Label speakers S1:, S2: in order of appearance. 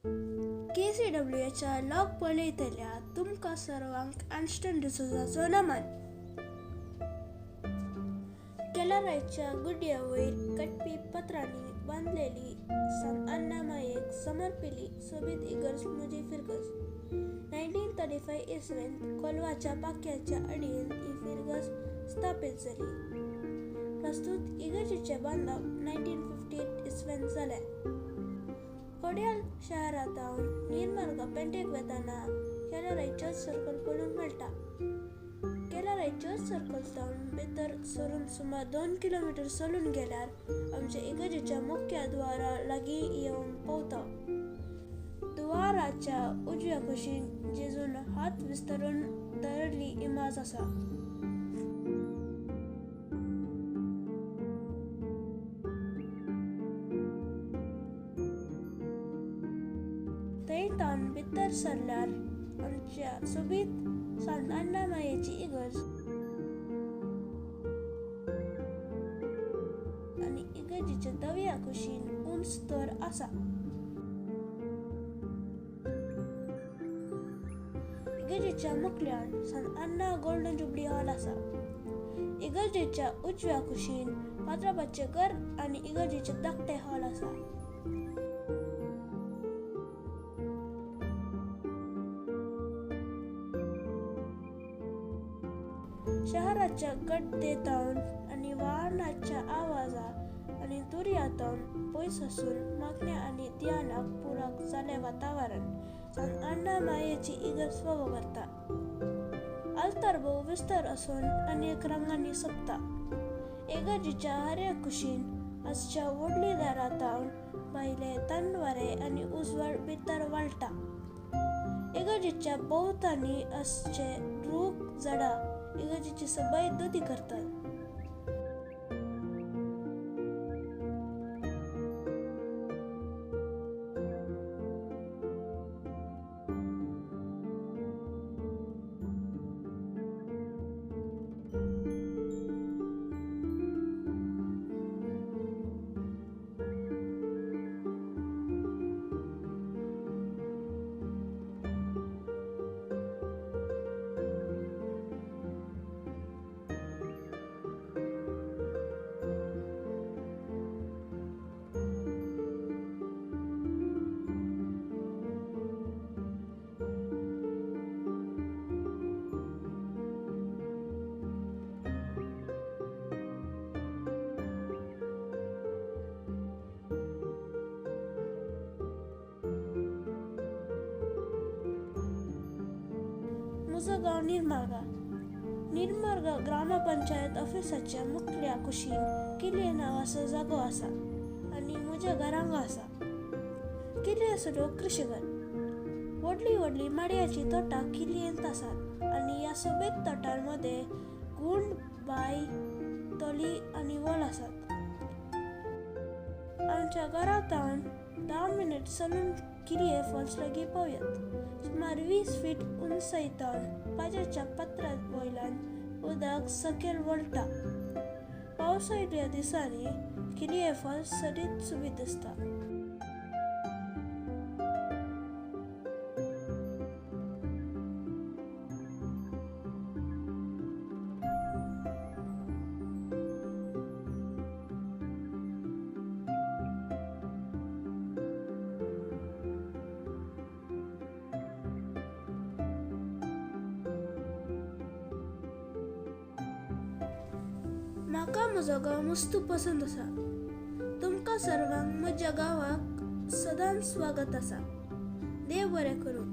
S1: KCWच्या log पळयतल्या तुमकां सर्वांक आन्स्टन डिसोजाचो नमन. केलारायच्या गुडयावयर कटपी पत्रांनी बांदलेली San अन्ना मायेक समर्पिली सोबीत इगर्ज मुजी फिरगस. 1935 इसवेंत कोलवाच्या पाक्याच्या अडीन ही फिरगस स्थापीत जाली. प्रस्तुत इगर्जीचे बांदप 1958 इसवेंत जाले. कोड्याल शारांतावन नीरमार्ग पेंटेक वेताना केलाराय चर्च सर्कल पळोवंक मेळटा. केलाराय चर्च सर्कलतावन भितर सरून सुमार 2 किलोमीटर चलून गेल्यार आमच्या इगर्जीच्या मुख्य द्वारा लागीं येवन पावता. द्वाराच्या उजव्या कुशीन जेजून हात विस्तरून दवरली इमाज आसा. थंयतावन भितर सरल्यार आमच्या सोबीत सांत अन्ना मायेची इगर्ज आनी इगर्जीच्या दव्या कुशीन उंच तर आसा. इगर्जीच्या मुखल्यान सांत अन्ना गोल्डन जुबली हॉल आसा. इगर्जीच्या उजव्या कुशीन फातराबाचें घर आनी इगर्जीचे धाकटे हॉल आसा. शहराच्या गड्डेतावन आनी वाहनाच्या आवाजा आनी दुर्यातावन पयस आसून मागण्या आनी ध्यानाक पुराक जाल्लें वातावरण सांत अन्ना मायेची इगर्ज फावो करता. आल्तार भोव विस्तार आसून अनेक रंगांनी सोबता. इगर्जीच्या हऱ्या कुशीन आसच्या व्हडली दारातावन भायले थंड वारें आनी उजवाड भितर वळटा. इगर्जीच्या भोवतांनी आसचे रूख झाडां इगर्जीची सबाय दोदी करतात. म्हजो गांव नीरमार्ग ग्रामपंचायत ऑफिसाच्या मुखल्या कुशीन किल्ले नांवाचो जागो आसा आनी म्हज्या घरांग आसा. किल्ले आसूं कृशीघर. व्हडली माडयाची तोटां किल्लेंत आसात आनी ह्या सोबीत तोटांमध्ये गुंड, बाय, तळी आनी व्हळ आसात. आमच्या घरांतावन 10 मिनीट चलून किल्ले फॉल्स लागीं पावयात. सुमार 20 फीट उंचायतावन पाज्याच्या पत्र्या वयल्यान उदक सकयल वळटा. पावसाळ्या दिसांनी किल्ले फॉल्स सदीत सुबीत दिसता. म्हाका म्हजो गांव मस्त पसंत आसा. तुमकां सर्वांक म्हज्या गांवाक सदांच स्वागत आसा. देव बरें करूं.